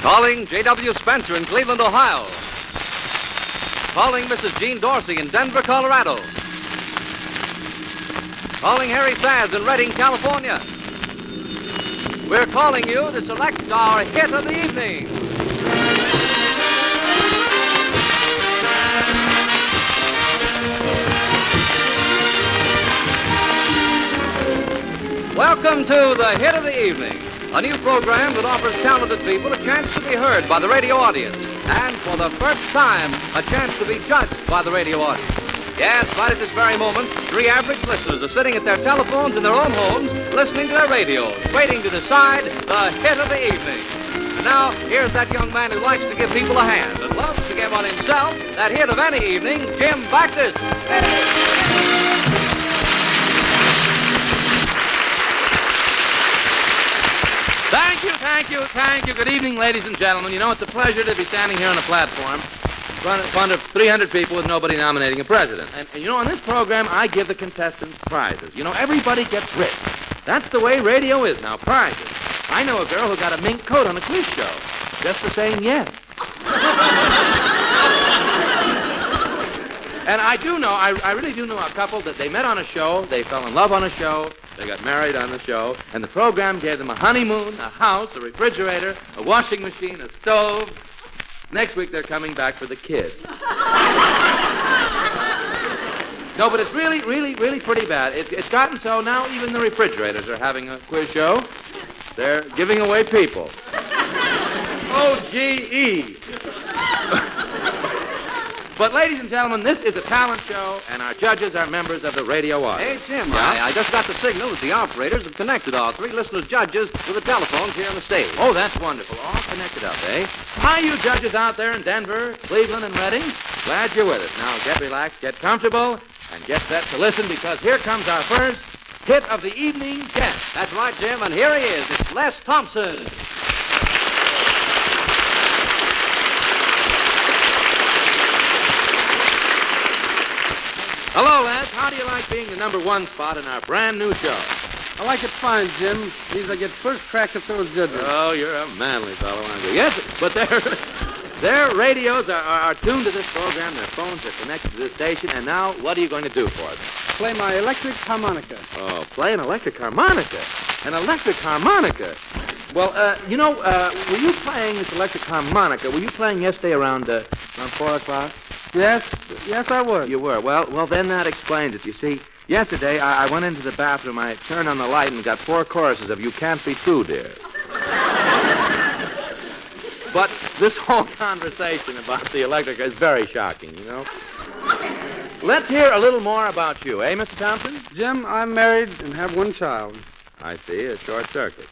Calling J.W. Spencer in Cleveland, Ohio. Calling Mrs. Jean Dorsey in Denver, Colorado. Calling Harry Saz in Redding, California. We're calling you to select our hit of the evening. Welcome to the Hit of the Evening, a new program that offers talented people a chance to be heard by the radio audience, and for the first time, a chance to be judged by the radio audience. Yes, right at this very moment, 3 average listeners are sitting at their telephones in their own homes, listening to their radios, waiting to decide the hit of the evening. And now, here's that young man who likes to give people a hand and loves to give on himself that hit of any evening, Jim Backus. Thank you. Good evening, ladies and gentlemen. You know, it's a pleasure to be standing here on the platform in front of 300 people with nobody nominating a president. And you know, on this program, I give the contestants prizes. You know, everybody gets rich. That's the way radio is now, prizes. I know a girl who got a mink coat on a quiz show just for saying yes. And I really do know a couple that they met on a show, they fell in love on a show, they got married on the show, and the program gave them a honeymoon, a house, a refrigerator, a washing machine, a stove. Next week, they're coming back for the kids. No, but it's really pretty bad. It's gotten so now even the refrigerators are having a quiz show. They're giving away people. O-G-E. But, ladies and gentlemen, this is a talent show, and our judges are members of the radio audience. Hey, Jim, I just got the signal that the operators have connected all 3 listeners' judges with the telephones here on the stage. Oh, that's wonderful. All connected up, eh? Hi, you judges out there in Denver, Cleveland, and Redding. Glad you're with us. Now, get relaxed, get comfortable, and get set to listen, because here comes our first hit of the evening guest. That's right, Jim, and here he is. It's Les Thompson. Hello, Les. How do you like being the #1 spot in our brand new show? I like it fine, Jim. Means I get first crack at those judges. Oh, you're a manly fellow, aren't you? Yes, but their radios are tuned to this program. Their phones are connected to this station. And now, what are you going to do for them? Play my electric harmonica. Oh, play an electric harmonica. An electric harmonica. Well, were you playing this electric harmonica? Were you playing yesterday around 4 o'clock? Yes, I was. You were. Well, then that explains it. You see, yesterday I went into the bathroom, I turned on the light and got 4 choruses of You Can't Be True, Dear. But this whole conversation about the electric is very shocking, you know. Let's hear a little more about you, eh, Mr. Thompson? Jim, I'm married and have 1 child. I see, a short circuit.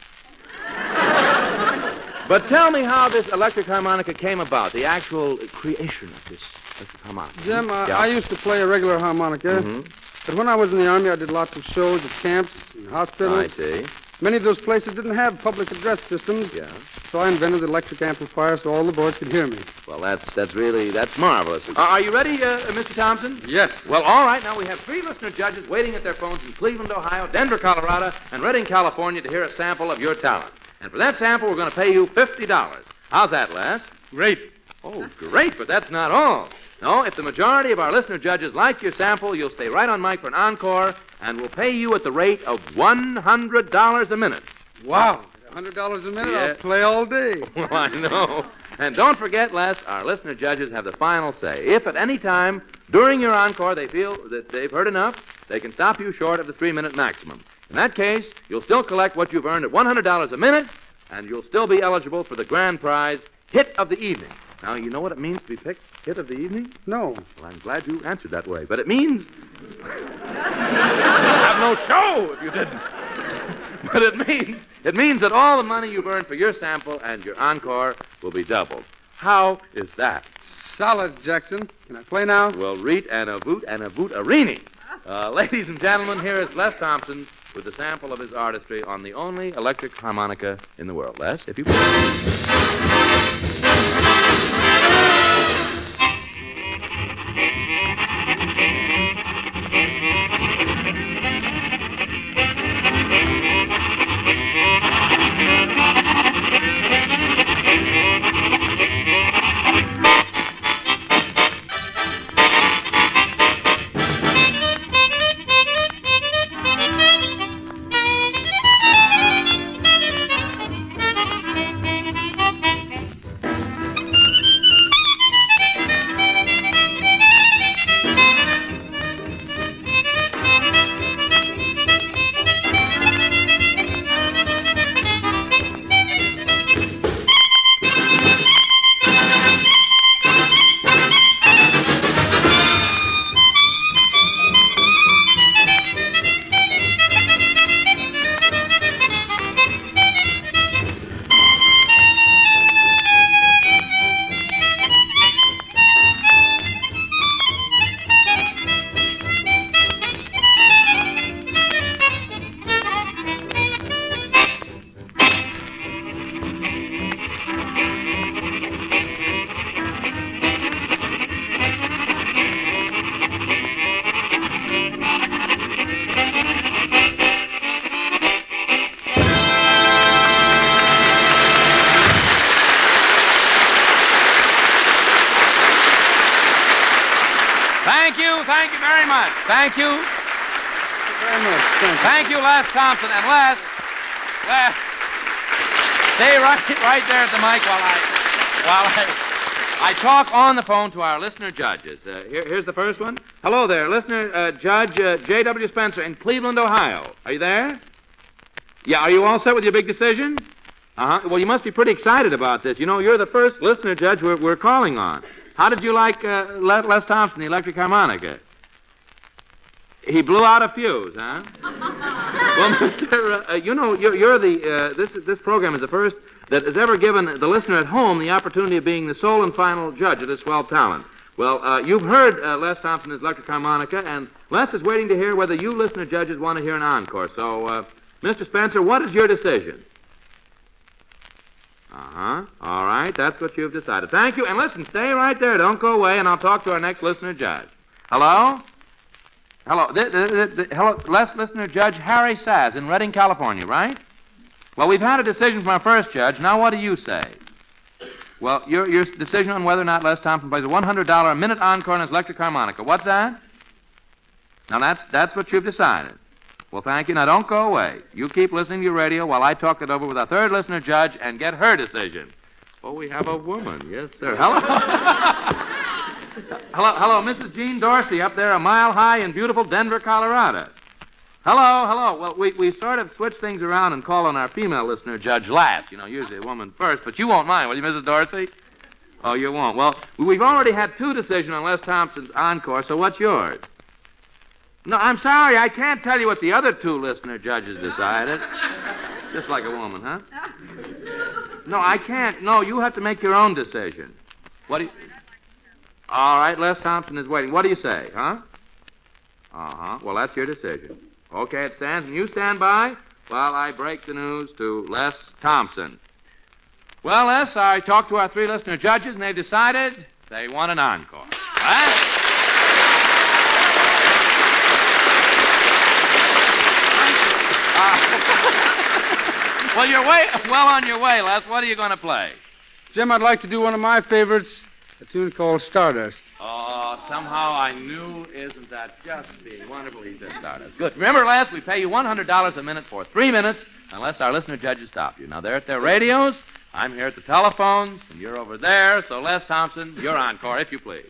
But tell me how this electric harmonica came about, the actual creation of this electric harmonica. Jim, I used to play a regular harmonica, but when I was in the Army, I did lots of shows at camps and hospitals. I see. Many of those places didn't have public address systems, so I invented the electric amplifier so all the boys could hear me. Well, that's marvelous. Are you ready, Mr. Thompson? Yes. Well, all right. Now we have 3 listener judges waiting at their phones in Cleveland, Ohio, Denver, Colorado, and Redding, California to hear a sample of your talent. And for that sample, we're going to pay you $50. How's that, Les? Great. Oh, great, but that's not all. No, if the majority of our listener judges like your sample, you'll stay right on mic for an encore, and we'll pay you at the rate of $100 a minute. Wow. $100 a minute? Yeah. I'll play all day. Well, I know. And don't forget, Les, our listener judges have the final say. If at any time during your encore they feel that they've heard enough, they can stop you short of the 3-minute maximum. In that case, you'll still collect what you've earned at $100 a minute, and you'll still be eligible for the grand prize, Hit of the Evening. Now, you know what it means to be picked Hit of the Evening? No. Well, I'm glad you answered that way. But it means... You'd have no show if you didn't. But it means that all the money you've earned for your sample and your encore will be doubled. How is that? Solid, Jackson. Can I play now? Well, reet and a voot-a-rini. Ladies and gentlemen, here is Les Thompson with a sample of his artistry on the only electric harmonica in the world. Les, if you please. much. Thank you. Very much. Thank you. Thank you, Les Thompson. And Les, stay right there at the mic while I talk on the phone to our listener judges. Here's the first one. Hello there, listener Judge J.W. Spencer in Cleveland, Ohio. Are you there? Yeah, are you all set with your big decision? Uh-huh. Well, you must be pretty excited about this. You know, you're the first listener judge we're calling on. How did you like Les Thompson, the electric harmonica? He blew out a fuse, huh? Well, Mr. You know, you're the this program is the first that has ever given the listener at home the opportunity of being the sole and final judge of this swell talent. Well, you've heard Les Thompson's electric harmonica, and Les is waiting to hear whether you listener judges want to hear an encore. So, Mr. Spencer, what is your decision? Uh-huh. All right, that's what you've decided. Thank you, and listen, stay right there. Don't go away, and I'll talk to our next listener judge. Hello? Hello, hello, listener Judge Harry Saz in Redding, California, right? Well, we've had a decision from our first judge. Now, what do you say? Well, your decision on whether or not Les Thompson plays a $100 a minute encore on his electric harmonica. What's that? Now, that's what you've decided. Well, thank you. Now, don't go away. You keep listening to your radio while I talk it over with our third listener judge and get her decision. Oh, we have a woman. Yes, sir. Hello. Hello, Mrs. Jean Dorsey up there a mile high in beautiful Denver, Colorado. Hello. Well, we sort of switch things around and call on our female listener judge last. You know, usually a woman first, but you won't mind, will you, Mrs. Dorsey? Oh, you won't. Well, we've already had two decisions on Les Thompson's encore, so what's yours? No, I'm sorry, I can't tell you what the other two listener judges decided. Just like a woman, huh? No, I can't. No, you have to make your own decision. What do you... All right, Les Thompson is waiting. What do you say, huh? Uh-huh. Well, that's your decision. Okay, it stands, and you stand by while I break the news to Les Thompson. Well, Les, I talked to our three listener judges, and they've decided they want an encore. Right? Well, you're well on your way, Les. What are you going to play? Jim, I'd like to do one of my favorites, a tune called Stardust. Oh, somehow I knew, isn't that just being wonderful? He said Stardust. Good. Remember, Les, we pay you $100 a minute for 3 minutes unless our listener judges stop you. Now, they're at their radios, I'm here at the telephones, and you're over there. So, Les Thompson, your encore, if you please.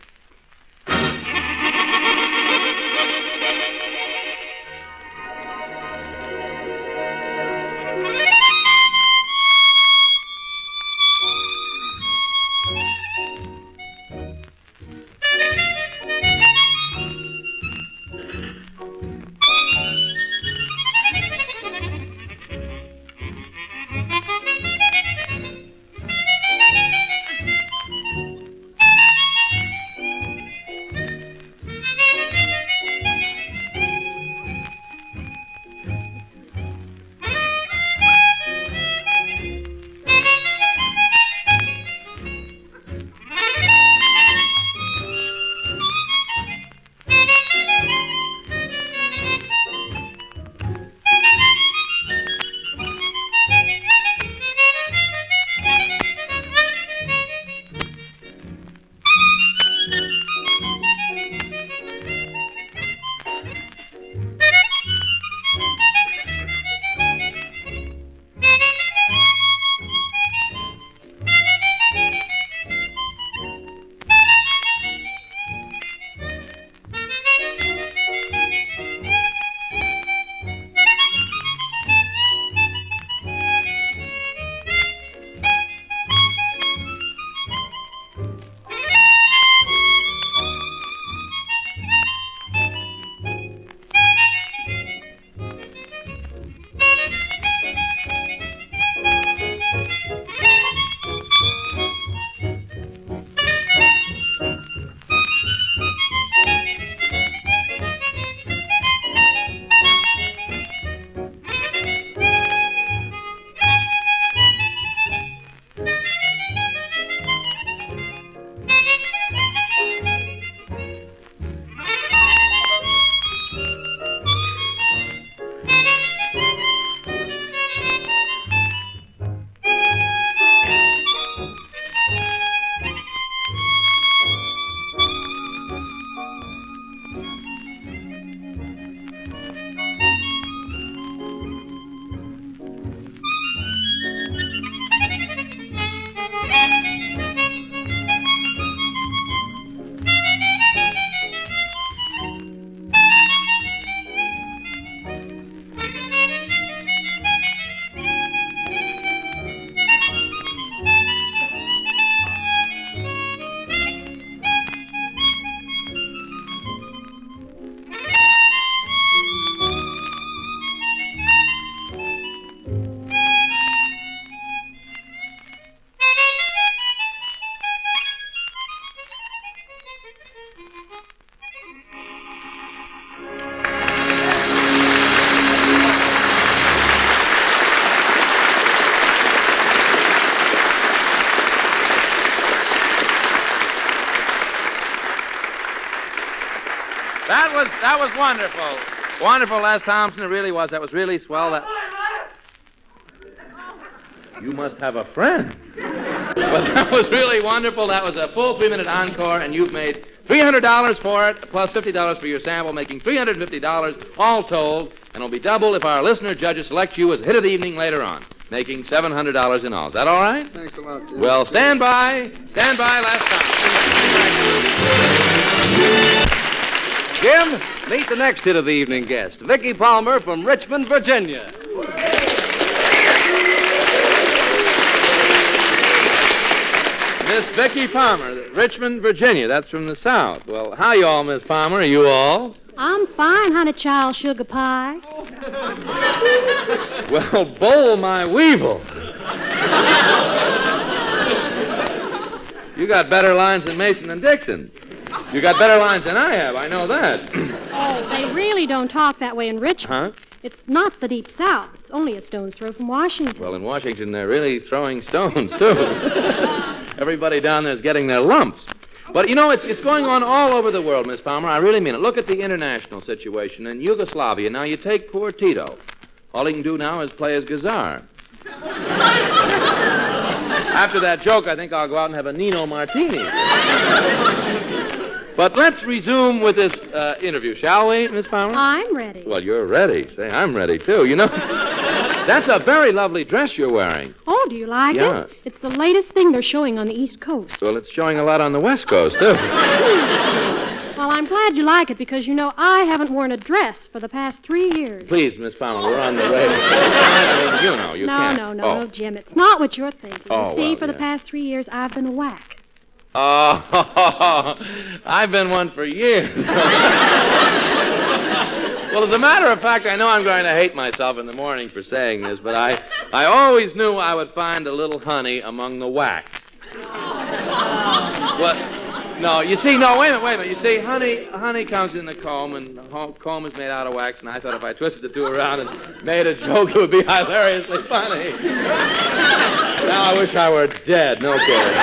was wonderful. Wonderful, Les Thompson. It really was. That was really swell. You must have a friend. But that was really wonderful. That was a full 3-minute encore, and you've made $300 for it, plus $50 for your sample, making $350 all told, and it'll be double if our listener judges select you as hit of the evening later on, making $700 in all. Is that all right? Thanks a lot, Jim. Well, stand by. Stand by last time. Jim, meet the next hit of the evening guest, Vicky Palmer from Richmond, Virginia. Miss Vicky Palmer, Richmond, Virginia. That's from the South. Well, how you all, Miss Palmer? Are you all? I'm fine, honey child sugar pie. Well, bowl my weevil. You got better lines than Mason and Dixon. You got better lines than I have. I know that. Oh, they really don't talk that way in Richmond. Huh? It's not the Deep South. It's only a stone's throw from Washington. Well, in Washington, they're really throwing stones, too. Everybody down there's getting their lumps. But, you know, it's going on all over the world, Miss Palmer. I really mean it. Look at the international situation in Yugoslavia. Now, you take poor Tito. All he can do now is play his guitar. After that joke, I think I'll go out and have a Nino Martini. But let's resume with this interview, shall we, Miss Palmer? I'm ready. Well, you're ready. Say, I'm ready, too. You know, that's a very lovely dress you're wearing. Oh, do you like Yeah. it? It's the latest thing they're showing on the East Coast. Well, it's showing a lot on the West Coast, too. Well, I'm glad you like it because, you know, I haven't worn a dress for the past 3 years. Please, Miss Palmer, we're on the radio. I mean, you know, you can't. No, Jim. It's not what you're thinking. Oh, you see, well, for the yeah. past 3 years, I've been a whack. Oh, I've been one for years. Well, as a matter of fact, I know I'm going to hate myself in the morning for saying this, but I always knew I would find a little honey among the wax. What? No, you see, no, wait a minute. You see, honey comes in the comb, and the comb is made out of wax, and I thought if I twisted the two around and made a joke, it would be hilariously funny. Now I wish I were dead, no kidding.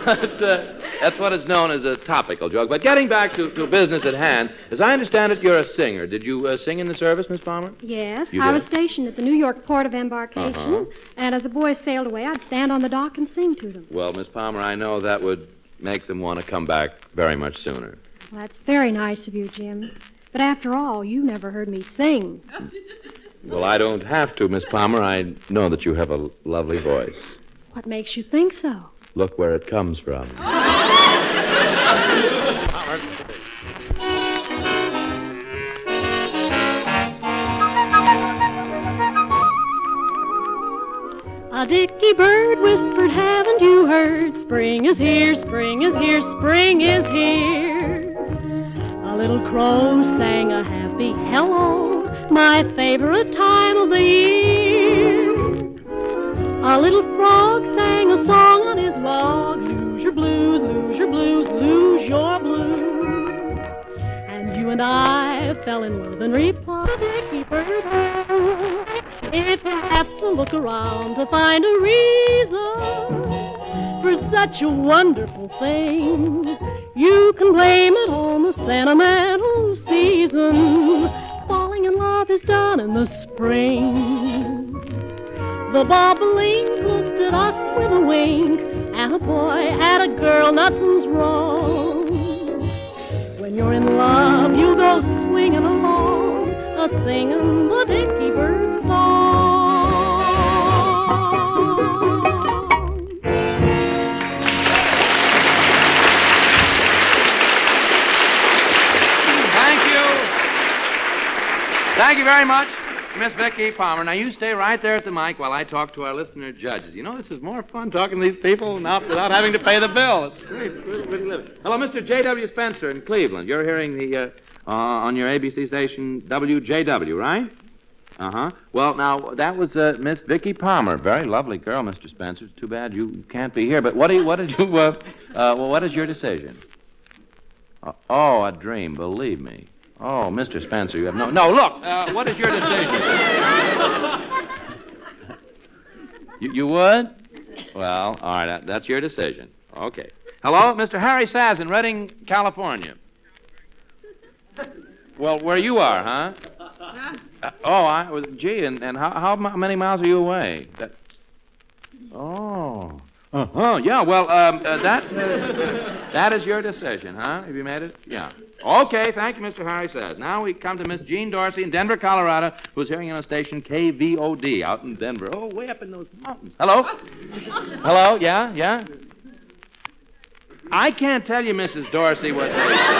But that's what is known as a topical joke. But getting back to business at hand, as I understand it, you're a singer. Did you sing in the service, Miss Palmer? Yes, You I did? was stationed at the New York port of embarkation, and as the boys sailed away, I'd stand on the dock and sing to them. Well, Miss Palmer, I know that would make them want to come back very much sooner. Well, that's very nice of you, Jim. But after all, you never heard me sing. Well, I don't have to, Miss Palmer. I know that you have a lovely voice. What makes you think so? Look where it comes from. A dicky bird whispered, haven't you heard? Spring is here, spring is here, spring is here. A little crow sang a happy hello, my favorite time of the year. A little frog sang a song on his log, lose your blues, lose your blues, lose your blues. And you and I fell in love and replied, dicky bird, if you have to look around to find a reason for such a wonderful thing, you can blame it on the sentimental season. Falling in love is done in the spring. The bobolinks looked at us with a wink, and a boy and a girl, nothing's wrong. When you're in love, you go swinging along, a-singing the dicky bird song. Thank you. Thank you very much, Miss Vicky Palmer. Now, you stay right there at the mic while I talk to our listener judges. You know, this is more fun talking to these people without having to pay the bill. It's great. It's really living. Hello, Mr. J.W. Spencer in Cleveland. You're hearing the, on your ABC station, WJW, right? Uh-huh. Well, now, that was Miss Vicky Palmer. Very lovely girl, Mr. Spencer. It's too bad you can't be here. But what is your decision? Oh, a dream, believe me. Oh, Mr. Spencer, you have no... No, look, what is your decision? You would? Well, all right, that's your decision. Okay. Hello? Mr. Harry Saz in Redding, California. Well, where you are, huh? Gee, and how many miles are you away? Yeah, well, that is your decision, huh? Have you made it? Yeah. Okay, thank you, Mr. Harry Says. Now we come to Miss Jean Dorsey in Denver, Colorado, who's hearing on a station KVOD out in Denver. Oh, way up in those mountains. Hello? Hello? Yeah? I can't tell you, Mrs. Dorsey, what they say.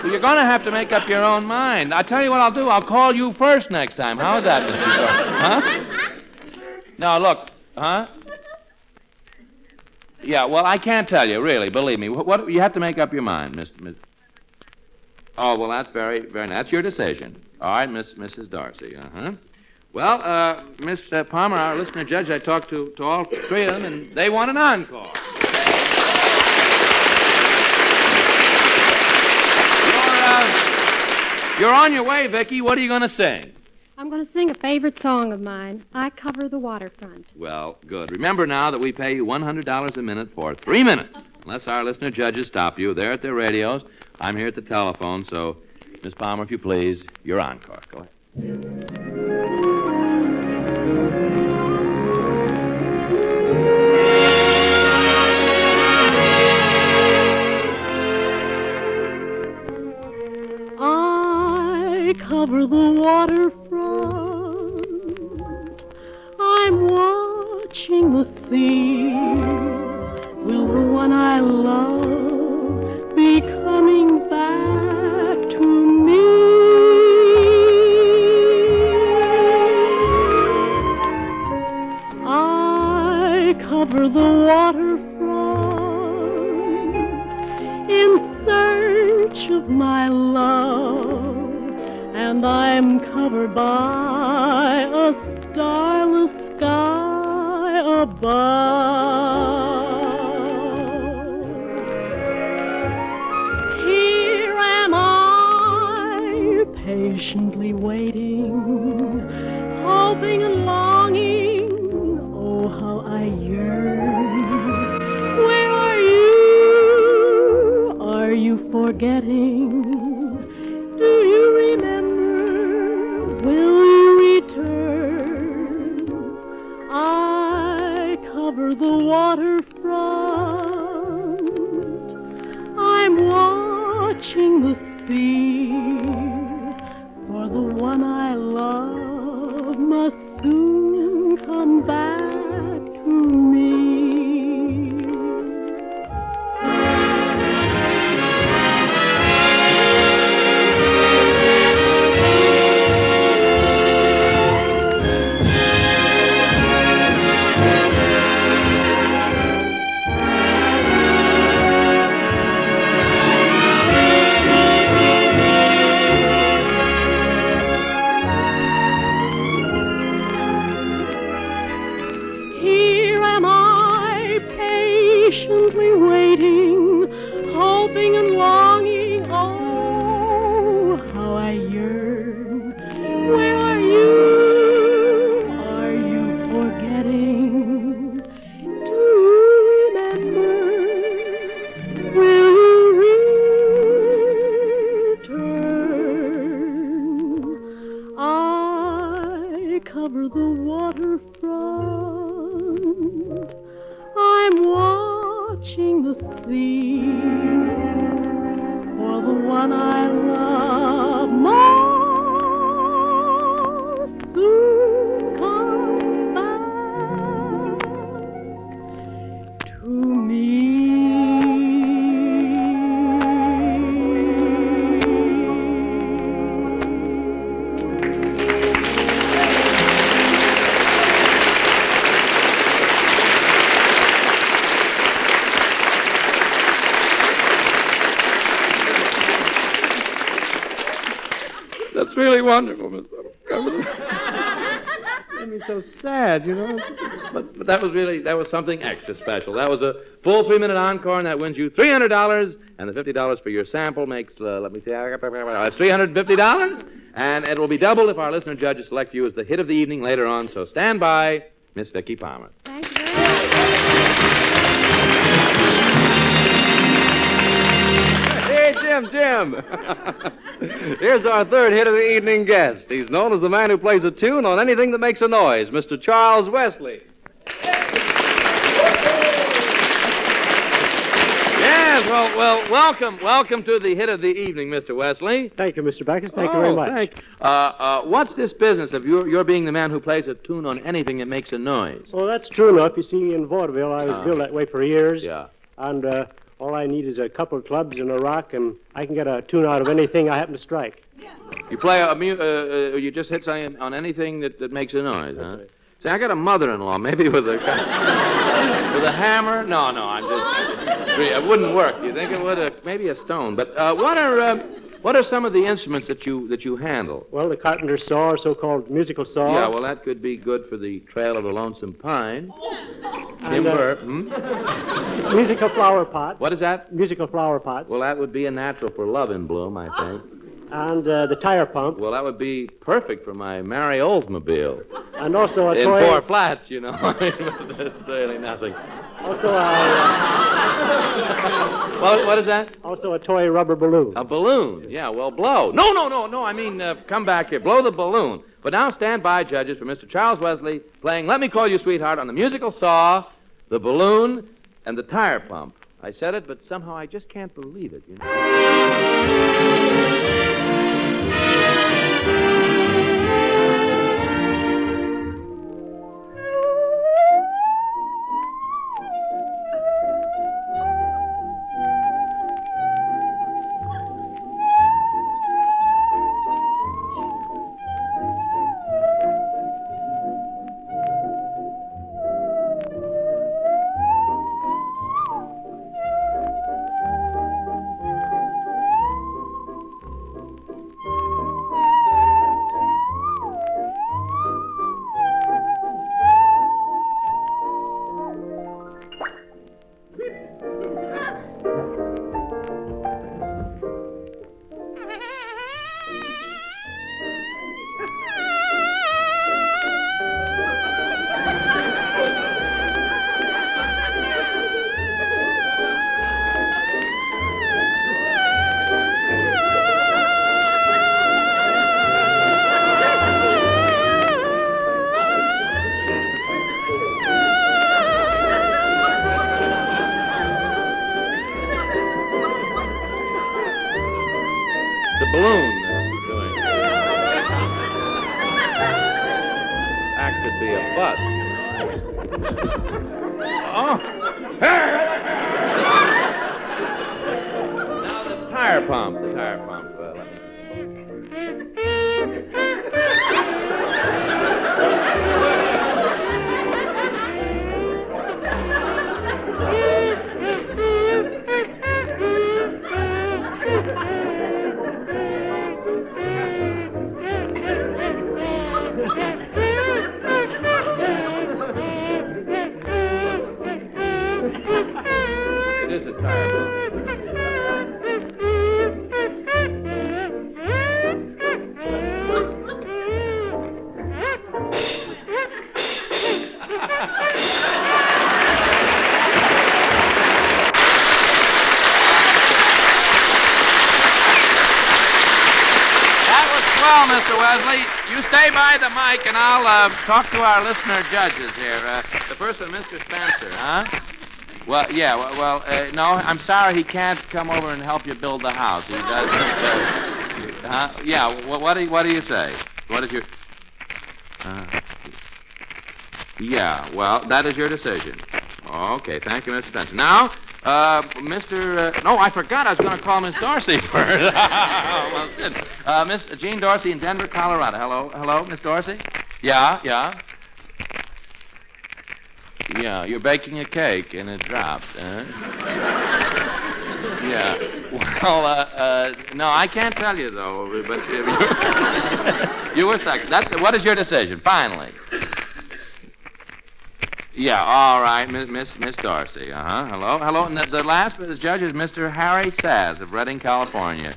Well, you're going to have to make up your own mind. I tell you what I'll do. I'll call you first next time. How's that, Mrs. Dorsey? Huh? No, look. Huh? Yeah, well, I can't tell you, really, believe me. What you have to make up your mind, Miss. Oh, well, that's very, very nice. That's your decision. All right, Mrs. Dorsey. Uh-huh. Well, Miss Palmer, our listener judge, I talked to all three of them, and they want an encore. You're on your way, Vicki. What are you going to sing? I'm going to sing a favorite song of mine. I Cover the Waterfront. Well, good. Remember now that we pay you $100 a minute for 3 minutes. Unless our listener judges stop you. They're at their radios. I'm here at the telephone, so, Miss Palmer, if you please, your encore. Go ahead. I cover the waterfront. I'm watching the sea. Will the one I love be coming back to me? I cover the waterfront in search of my love. And I'm covered by a starless sky above. Here am I, patiently waiting, hoping and longing. Oh, how I yearn. Where are you? Are you forgetting? Do you remember? Will you return? I cover the waterfront. I'm watching the sea. For the one I love must soon come back to me. Patiently waiting, hoping and longing. Oh, how I yearn. Where are you? Are you forgetting? Do you remember? Will you return? I cover the waterfront. I'm watching the sea for the one I love must soon come back to me. That's really wonderful, Miss Butler. Made me so sad, you know. But that was something extra special. That was a full 3-minute encore, and that wins you $300, and the $50 for your sample makes, $350, and it will be doubled if our listener judges select you as the hit of the evening later on. So stand by, Miss Vicki Palmer. Thank you very much. Jim. Here's our third hit of the evening guest. He's known as the man who plays a tune on anything that makes a noise, Mr. Charles Wesley. Yes, well, welcome to the hit of the evening, Mr. Wesley. Thank you, Mr. Backus. Thank you very much. What's this business of your being the man who plays a tune on anything that makes a noise? Well, that's true enough. You see, in vaudeville, I was billed that way for years. Yeah. And all I need is a couple of clubs and a rock, and I can get a tune out of anything I happen to strike. You play you just hit something on anything that makes a noise, huh? Right. See, I got a mother-in-law, maybe with a with a hammer. No, I'm just. It wouldn't work. You think it would? Maybe a stone. But what are some of the instruments that you handle? Well, the carpenter's saw, or so-called musical saw. Yeah, well, that could be good for the trail of the lonesome pine. And, Timber. musical flower pot. What is that? Musical flower pots. Well, that would be a natural for Love in Bloom, I think. And the tire pump. Well, that would be perfect for my Mary Oldsmobile. And also a In toy. 4 flats, you know. That's really nothing. Also What is that? also a toy rubber balloon. A balloon. Yeah, well, blow. No. I mean, come back here. Blow the balloon. But now stand by, judges, for Mr. Charles Wesley playing Let Me Call You Sweetheart on the musical saw, the balloon, and the tire pump. I said it, but somehow I just can't believe it, you know. The balloon that's doing. That could be a bust. Oh. Now the tire pump. It is a tire pump. Well, Mr. Wesley, you stay by the mic, and I'll talk to our listener judges here. The first one, Mr. Spencer, huh? Well, yeah, no, I'm sorry he can't come over and help you build the house. He doesn't, yeah, what do you say? What is your... yeah, well, that is your decision. Okay, thank you, Mr. Spencer. Now, no, I forgot I was going to call Miss Dorsey first. Almost did. Miss Jean Dorsey in Denver, Colorado. Hello, Miss Dorsey? Yeah. Yeah, you're baking a cake and it dropped, huh? Yeah. Well, no, I can't tell you, though, but you were second. What is your decision, finally? Yeah, all right, Miss Dorsey. Hello. And the last judge is Mr. Harry Saz of Redding, California.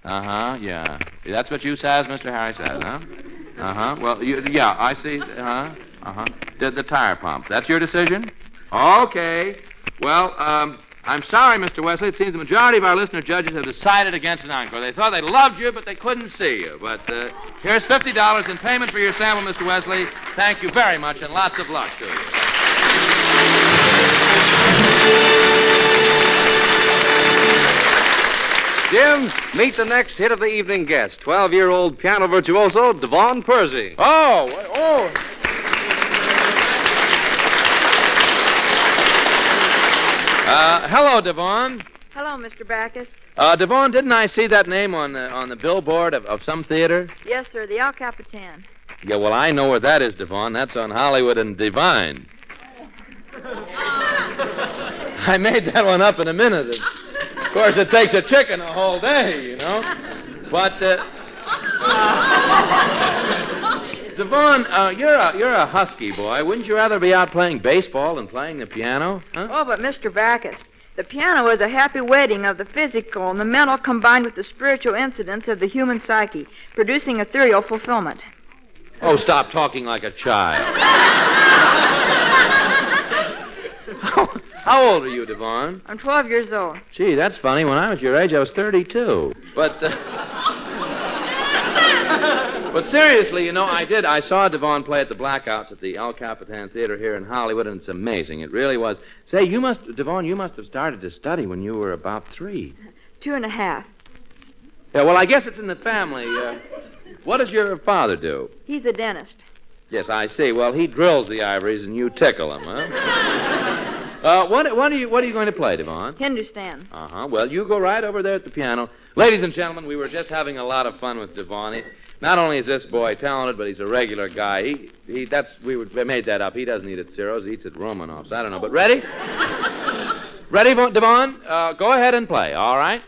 Yeah. That's what you Saz, Mr. Harry Saz, huh? Well, yeah, I see. The tire pump. That's your decision? Okay. Well, I'm sorry, Mr. Wesley. It seems the majority of our listener judges have decided against an encore. They thought they loved you, but they couldn't see you. But here's $50 in payment for your sample, Mr. Wesley. Thank you very much, and lots of luck to you. Jim, meet the next hit of the evening guest, 12-year-old piano virtuoso Devon Percy. Oh. Hello, Devon. Hello, Mr. Backus. Devon, didn't I see that name on the billboard of some theater? Yes, sir, the El Capitan. Yeah, well, I know where that is, Devon. That's on Hollywood and Divine. I made that one up in a minute. Of course, it takes a chicken a whole day, you know. But, Devon, you're a husky boy. Wouldn't you rather be out playing baseball than playing the piano? Huh? Oh, but Mr. Backus, the piano is a happy wedding of the physical and the mental combined with the spiritual incidents of the human psyche, producing ethereal fulfillment. Oh, stop talking like a child. How old are you, Devon? I'm 12 years old. Gee, that's funny. When I was your age, I was 32. But seriously, you know, I saw Devon play at the Blackouts at the El Capitan Theater here in Hollywood, and it's amazing. It really was. Say, Devon, you must have started to study when you were about 3. 2.5. Yeah, well, I guess it's in the family. What does your father do? He's a dentist. Yes, I see. Well, he drills the ivories and you tickle them, huh? What are you going to play, Devon? Hindustan. Uh-huh. Well, you go right over there at the piano. Ladies and gentlemen, we were just having a lot of fun with Devon. Not only is this boy talented, but he's a regular guy. We made that up. He doesn't eat at Ciro's. He eats at Romanoff's. I don't know. But ready? Ready, Devon? Go ahead and play, all right?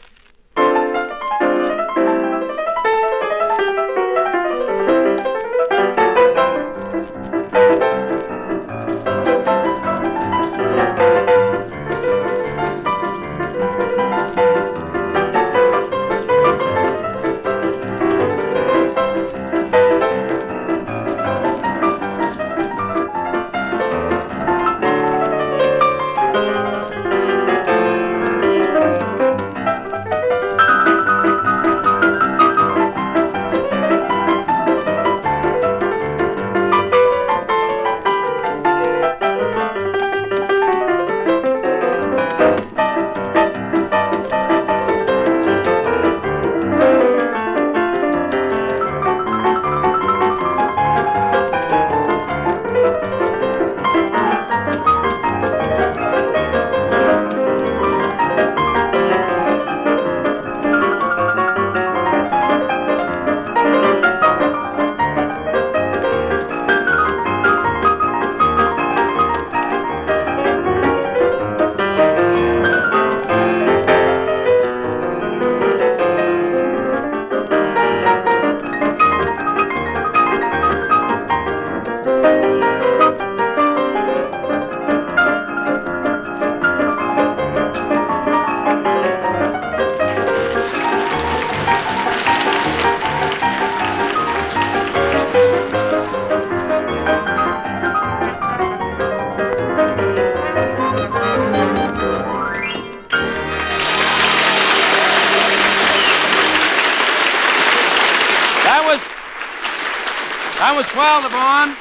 That was swell, Devon.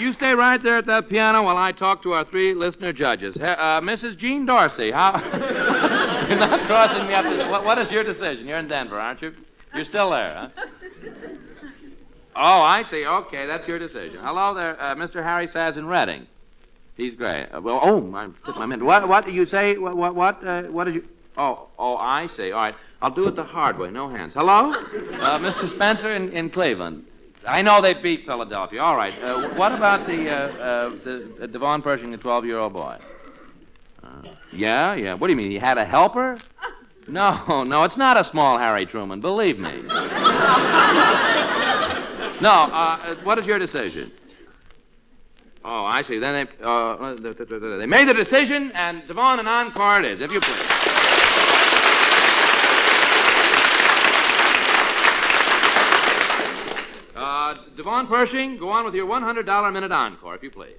You stay right there at that piano while I talk to our 3 listener judges. Mrs. Jean Dorsey, how... You're not crossing me up. What is your decision? You're in Denver, aren't you? You're still there, huh? Oh, I see. Okay, that's your decision. Hello there, Mr. Harry Saz in Reading. He's great. I took my minute. What did you say? What did you... Oh, I see. All right. I'll do it the hard way. No hands. Hello? Mr. Spencer in Cleveland. I know they beat Philadelphia. All right. What about the Devon Pershing, the 12-year-old boy? Yeah. What do you mean? He had a helper? No, it's not a small Harry Truman. Believe me. No. What is your decision? Oh, I see. Then they made the decision, and Devon an encore it is, if you please. Devon Pershing, go on with your $100 minute encore, if you please.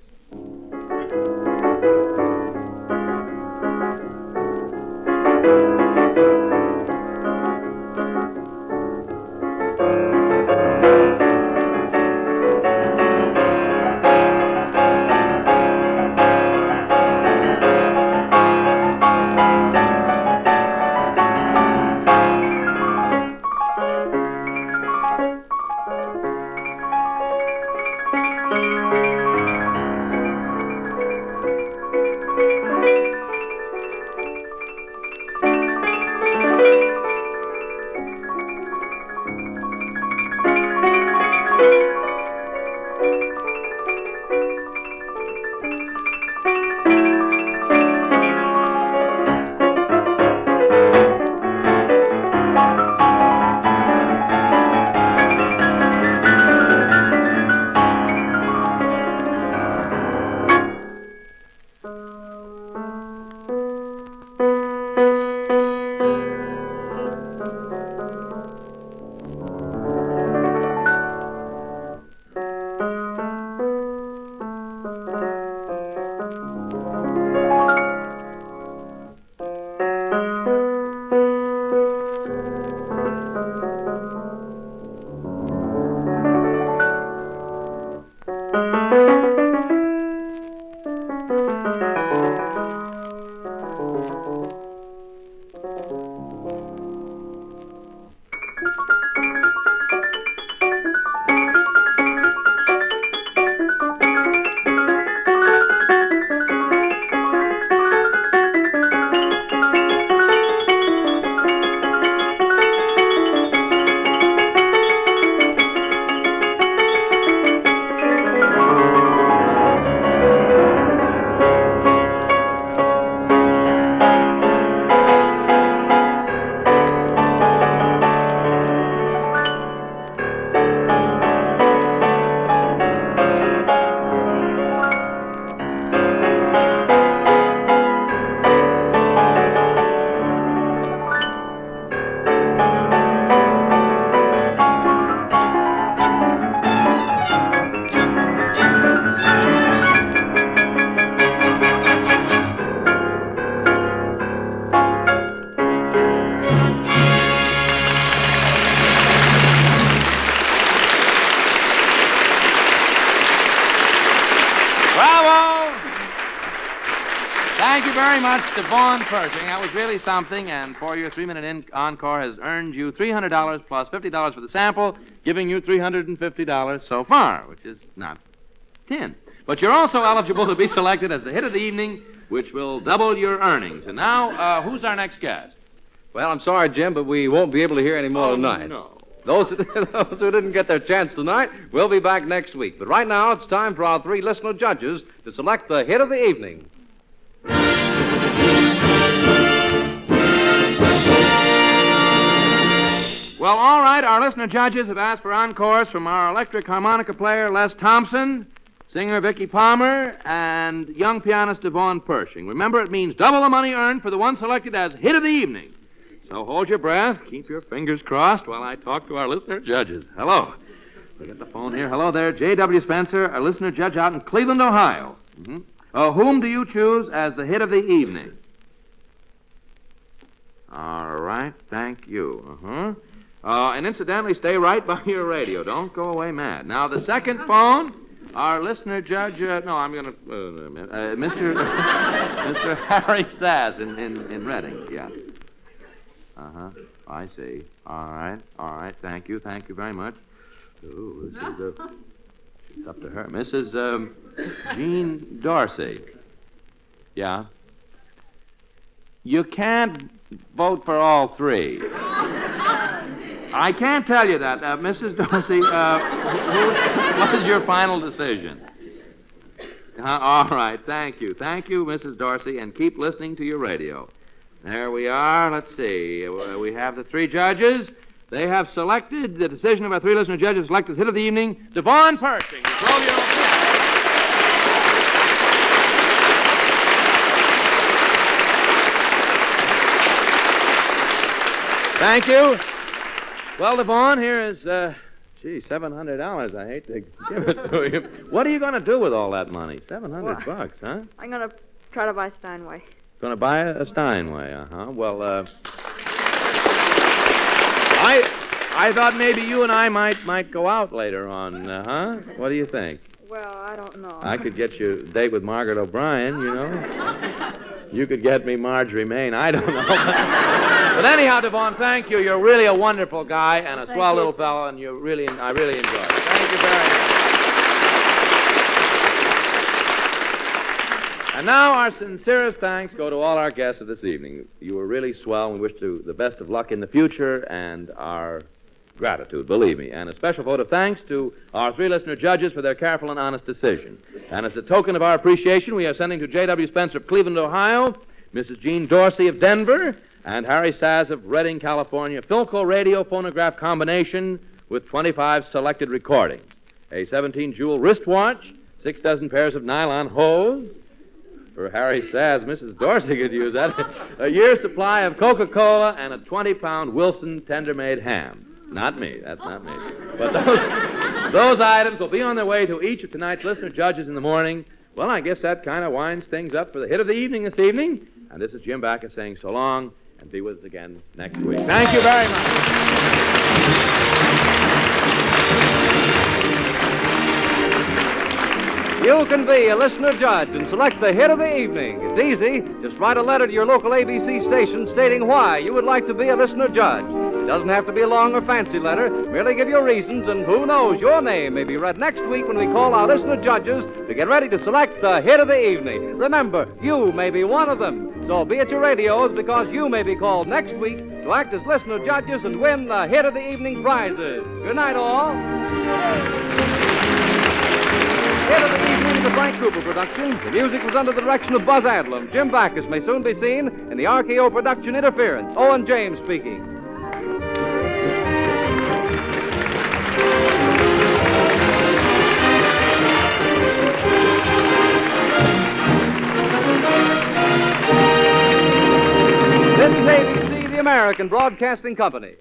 Thank you very much to Vaughn Pershing. That was really something, and for your 3-minute encore has earned you $300 plus $50 for the sample, giving you $350 so far, which is not 10. But you're also eligible to be selected as the hit of the evening, which will double your earnings. And now, who's our next guest? Well, I'm sorry, Jim, but we won't be able to hear any more tonight. No. Those who didn't get their chance tonight will be back next week. But right now, it's time for our 3 listener judges to select the hit of the evening. Well, all right, our listener judges have asked for encores from our electric harmonica player, Les Thompson, singer Vicky Palmer, and young pianist Vaughn Pershing. Remember, it means double the money earned for the one selected as hit of the evening. So hold your breath, keep your fingers crossed while I talk to our listener judges. Hello. We get the phone here. Hello there, J.W. Spencer, a listener judge out in Cleveland, Ohio. Whom do you choose as the hit of the evening? All right, thank you. And incidentally, stay right by your radio. Don't go away mad. Now, the second phone, our listener judge, Mr. Harry Sass in Reading, yeah. I see. All right, thank you very much. Ooh, this is, it's up to her. Mrs. Jean Dorsey. Yeah. You can't vote for all 3. I can't tell you that. Mrs. Dorsey, what is your final decision? All right, thank you. Thank you, Mrs. Dorsey, and keep listening to your radio. There we are. Let's see. We have the 3 judges. They have selected, the decision of our 3 listener judges selected as hit of the evening, Vaughn Pershing. Roll your own piano. Thank you. Well, Vaughn, here is, $700. I hate to give it to you. What are you going to do with all that money? $700 bucks, huh? I'm going to try to buy Steinway. Going to buy a Steinway, Well, I thought maybe you and I might go out later on, What do you think? Well, I don't know. I could get you a date with Margaret O'Brien, you know. You could get me Marjorie Main. I don't know. But anyhow, Vaughn, thank you. You're really a wonderful guy and a swell little fellow, and I really enjoyed it. Thank you very much. And now our sincerest thanks go to all our guests of this evening. You were really swell, and we wish you the best of luck in the future and our gratitude, believe me. And a special vote of thanks to our 3 listener judges for their careful and honest decision. And as a token of our appreciation, we are sending to J.W. Spencer of Cleveland, Ohio, Mrs. Jean Dorsey of Denver, and Harry Sass of Redding, California, Philco radio phonograph combination with 25 selected recordings, a 17-jewel wristwatch, 6 dozen pairs of nylon hose. For Harry Sass, Mrs. Dorsey could use that. A year's supply of Coca-Cola and a 20-pound Wilson tender-made ham. Not me. That's not me. But those items will be on their way to each of tonight's listener judges in the morning. Well, I guess that kind of winds things up for the hit of the evening this evening. And this is Jim Backus saying so long, and be with us again next week. Thank you very much. You can be a listener judge and select the hit of the evening. It's easy. Just write a letter to your local ABC station stating why you would like to be a listener judge. It doesn't have to be a long or fancy letter. Merely give your reasons, and who knows, your name may be read next week when we call our listener judges to get ready to select the hit of the evening. Remember, you may be one of them. So be at your radios, because you may be called next week to act as listener judges and win the hit of the evening prizes. Good night, all. Hit of the Evening is a Frank Cooper production. The music was under the direction of Buzz Adlam. Jim Backus may soon be seen in the RKO production Interference. Owen James speaking. This is ABC, the American Broadcasting Company.